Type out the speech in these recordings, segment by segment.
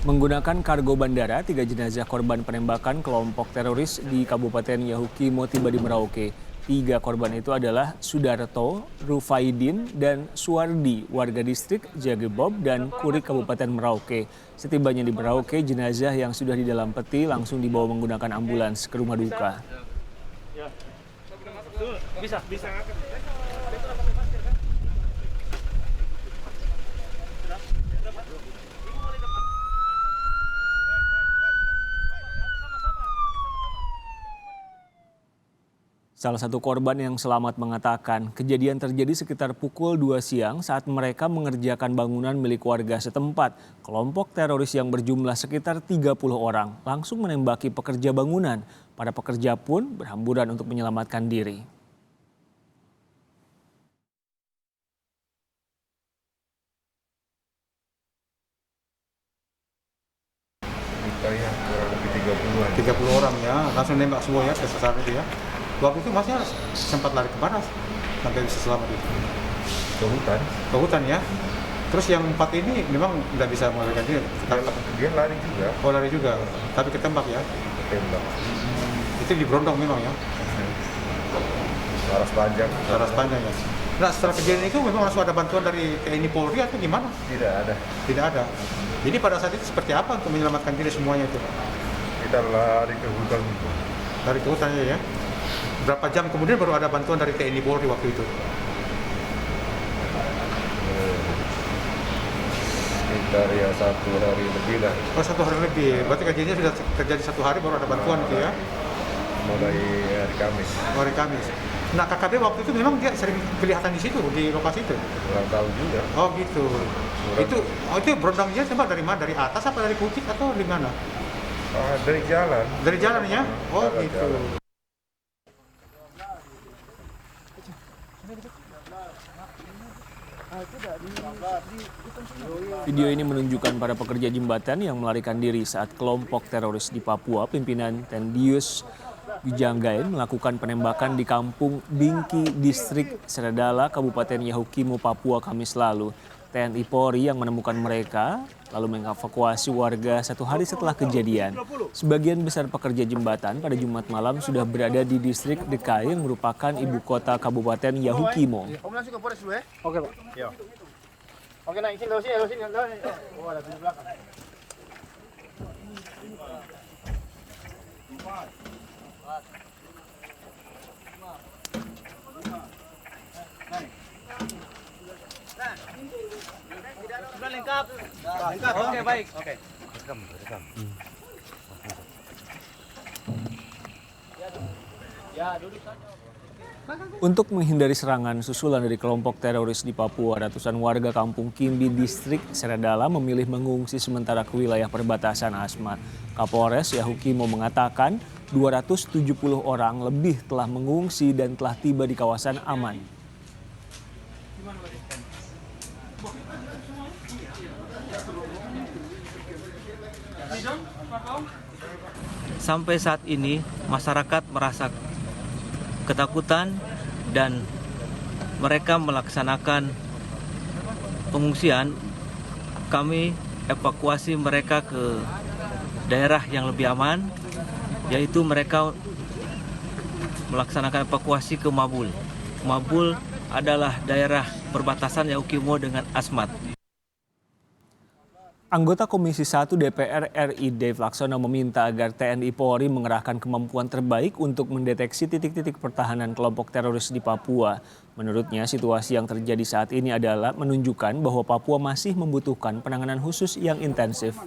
Menggunakan kargo bandara, 3 jenazah korban penembakan kelompok teroris di Kabupaten Yahukimo tiba di Merauke. 3 korban itu adalah Sudarto, Rufaidin, dan Suwardi, warga distrik Jagebob dan Kurik Kabupaten Merauke. Setibanya di Merauke, jenazah yang sudah di dalam peti langsung dibawa menggunakan ambulans ke rumah duka. Bisa. Salah satu korban yang selamat mengatakan kejadian terjadi sekitar pukul 2 siang saat mereka mengerjakan bangunan milik warga setempat. Kelompok teroris yang berjumlah sekitar 30 orang langsung menembaki pekerja bangunan. Para pekerja pun berhamburan untuk menyelamatkan diri. Yang kurang lebih 30-an. 30 orang ya, langsung nembak semua ya ke sasaran itu ya. Waktu itu masnya sempat lari ke mana sampai bisa selamat itu? Ke hutan. Ke hutan ya. Terus yang 4 ini memang nggak bisa melarikan diri. Dia lari juga. Oh lari juga, tapi ketembak ya. Ketembak. Itu di Brondong memang ya. Laras panjang. Laras panjang ya. Nah setelah kejadian itu memang langsung ada bantuan dari TNI Polri atau gimana? Tidak ada. Tidak ada. Jadi pada saat itu seperti apa untuk menyelamatkan diri semuanya itu? Kita lari ke hutan. Lari ke hutan ya. Berapa jam kemudian baru ada bantuan dari TNI Polri waktu itu? Sekitar ya 1 hari lebih lah. Oh 1 hari lebih. Berarti kejadiannya sudah terjadi 1 hari baru ada bantuan gitu ya? Mulai hari Kamis. Hari Kamis. Nah KKB waktu itu memang dia sering kelihatan di situ, di lokasi itu? Kurang tahu juga. Oh gitu. Itu Brondongnya tembak dari mana? Dari atas apa dari Pucik atau di mana? Dari jalan. Dari jalan ya? Oh Jalan, gitu. jalan. Video ini menunjukkan para pekerja jembatan yang melarikan diri saat kelompok teroris di Papua pimpinan Tendius Wijanggain melakukan penembakan di kampung Bingki, distrik Seredala, Kabupaten Yahukimo, Papua Kamis lalu. TNI Polri yang menemukan mereka lalu mengevakuasi warga 1 hari setelah kejadian. Sebagian besar pekerja jembatan pada Jumat malam sudah berada di distrik Dekai yang merupakan ibu kota Kabupaten Yahukimo. Oke Pak. Iya. Oke, naik sini, lewat sini. Oh, ada di belakang. Sudah lengkap. Oke, baik. Oke. Rekam. Ya, duduk saja. Untuk menghindari serangan susulan dari kelompok teroris di Papua, ratusan warga kampung Kimbi, distrik Seredala memilih mengungsi sementara ke wilayah perbatasan Asmat. Kapolres Yahukimo mengatakan 270 orang lebih telah mengungsi dan telah tiba di kawasan aman. Sampai saat ini masyarakat merasa ketakutan dan mereka melaksanakan pengungsian. Kami evakuasi mereka ke daerah yang lebih aman, yaitu mereka melaksanakan evakuasi ke Mabul. Mabul adalah daerah perbatasan Yahukimo dengan Asmat. Anggota Komisi 1 DPR RI Dave Laksono meminta agar TNI Polri mengerahkan kemampuan terbaik untuk mendeteksi titik-titik pertahanan kelompok teroris di Papua. Menurutnya, situasi yang terjadi saat ini adalah menunjukkan bahwa Papua masih membutuhkan penanganan khusus yang intensif.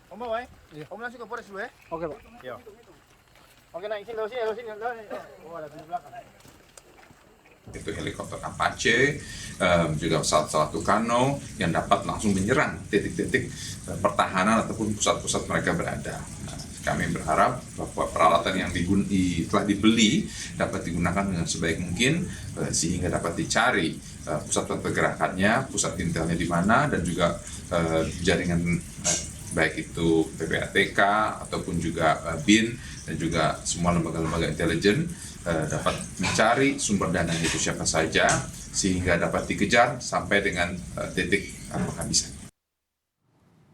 Om bawa ya? Om langsung ke Polres dulu ya? Oke Pak. Iya. Oke, naik sini, lewat sini. Oh, ada di belakang. Itu helikopter Apache, juga pesawat-pesawat Tucano yang dapat langsung menyerang titik-titik pertahanan ataupun pusat-pusat mereka berada. Nah, kami berharap bahwa peralatan yang telah dibeli dapat digunakan dengan sebaik mungkin sehingga dapat dicari pusat pergerakannya, pusat intelnya di mana, dan juga jaringan baik itu PPATK ataupun juga BIN dan juga semua lembaga-lembaga intelijen dapat mencari sumber dana itu siapa saja sehingga dapat dikejar sampai dengan titik penghabisan.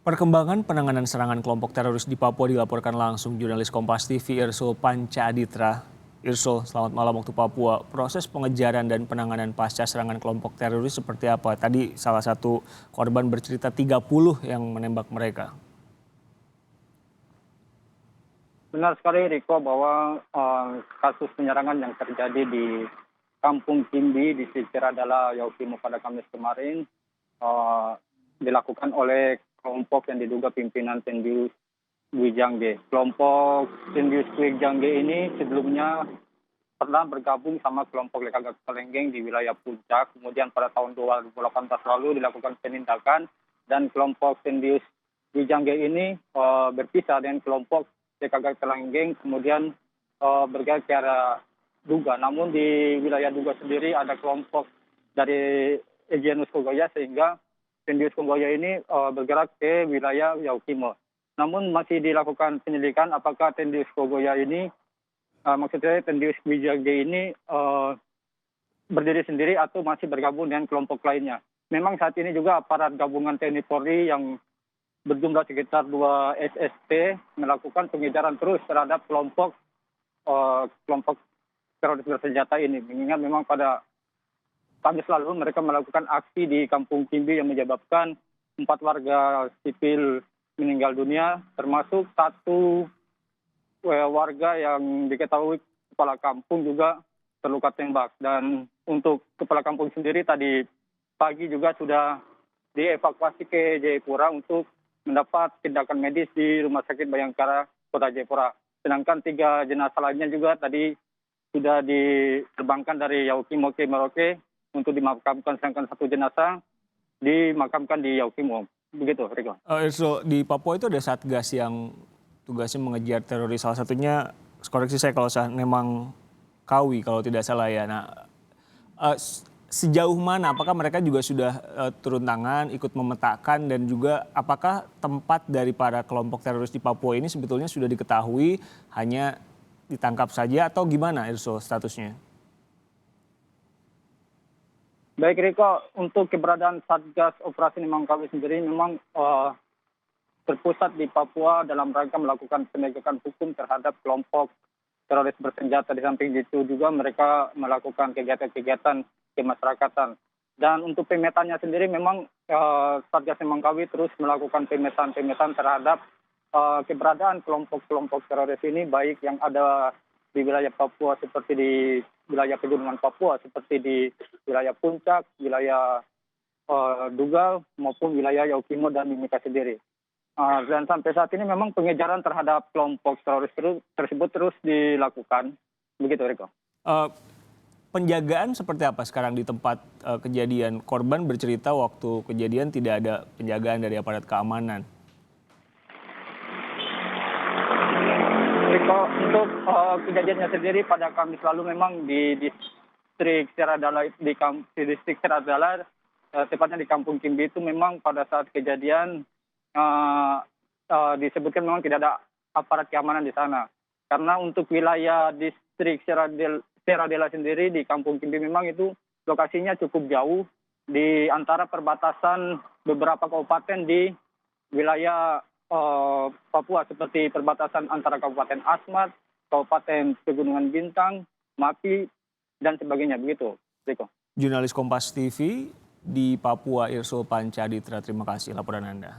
Perkembangan penanganan serangan kelompok teroris di Papua dilaporkan langsung jurnalis Kompas TV Irsul Panca Aditra. Irsul, selamat malam waktu Papua. Proses pengejaran dan penanganan pasca serangan kelompok teroris seperti apa? Tadi salah satu korban bercerita 30 yang menembak mereka. Benar sekali Riko bahwa kasus penyerangan yang terjadi di Kampung Kimbi di Ciradala, Yaukimo pada Kamis kemarin dilakukan oleh kelompok yang diduga pimpinan Tendius Wijangge. Kelompok Tendius Wijangge ini sebelumnya pernah bergabung sama kelompok Lekagak Kelenggeng di wilayah Puncak. Kemudian pada tahun 2018 lalu dilakukan penindakan dan kelompok Tendius Wijangge ini berpisah dengan kelompok Lekagak Kelenggeng, kemudian bergerak ke arah Duga. Namun di wilayah Duga sendiri ada kelompok dari Egyanus Kogoya sehingga Tendius Kogoya ini bergerak ke wilayah Yaukimo. Namun masih dilakukan penyelidikan apakah Tendius Kogoya ini, maksudnya Tendius Wijangge ini berdiri sendiri atau masih bergabung dengan kelompok lainnya. Memang saat ini juga aparat gabungan TNI Polri yang berjumlah sekitar 2 SST melakukan pengejaran terus terhadap kelompok teroris bersenjata ini. Mengingat memang pada Kamis lalu mereka melakukan aksi di Kampung Kimbi yang menyebabkan 4 warga sipil meninggal dunia, termasuk 1 warga yang diketahui kepala kampung juga terluka tembak. Dan untuk kepala kampung sendiri tadi pagi juga sudah dievakuasi ke Jayapura untuk mendapat tindakan medis di Rumah Sakit Bayangkara Kota Jayapura. Sedangkan 3 jenazah lainnya juga tadi sudah diterbangkan dari Yaukimo ke Merauke untuk dimakamkan, sedangkan 1 jenazah dimakamkan di Yaukimo. Begitu, Riko. Irsul, di Papua itu ada satgas yang tugasnya mengejar teroris. Salah satunya, koreksi saya kalau saya memang Kawi kalau tidak salah ya. Nah, sejauh mana? Apakah mereka juga sudah turun tangan, ikut memetakan, dan juga apakah tempat dari para kelompok teroris di Papua ini sebetulnya sudah diketahui, hanya ditangkap saja atau gimana, Irsul, statusnya? Baik Riko, untuk keberadaan Satgas Operasi Nimangkawi sendiri memang terpusat di Papua dalam rangka melakukan penegakan hukum terhadap kelompok teroris bersenjata. Di samping itu juga mereka melakukan kegiatan-kegiatan kemasyarakatan. Dan untuk pemetaannya sendiri memang Satgas Nimangkawi terus melakukan pemetaan terhadap keberadaan kelompok-kelompok teroris ini, baik yang ada di wilayah Papua seperti di wilayah pegunungan Papua, seperti di wilayah Puncak, wilayah Duga, maupun wilayah Yaukimo dan Mimika sendiri. Dan sampai saat ini memang pengejaran terhadap kelompok teroris tersebut terus dilakukan. Begitu, Riko. Penjagaan seperti apa sekarang di tempat kejadian? Korban bercerita waktu kejadian tidak ada penjagaan dari aparat keamanan. Riko, untuk kejadiannya sendiri pada Kamis lalu memang di distrik Ciradala, di distrik Ciradala, tepatnya di Kampung Kimbi itu memang pada saat kejadian disebutkan memang tidak ada aparat keamanan di sana. Karena untuk wilayah distrik Ciradala sendiri di Kampung Kimbi memang itu lokasinya cukup jauh di antara perbatasan beberapa kabupaten di wilayah Papua, seperti perbatasan antara Kabupaten Asmat, Kabupaten Pegunungan Bintang, Mapi, dan sebagainya. Begitu, Riko. Jurnalis Kompas TV di Papua Irsul Panca Aditra, terima kasih laporan Anda.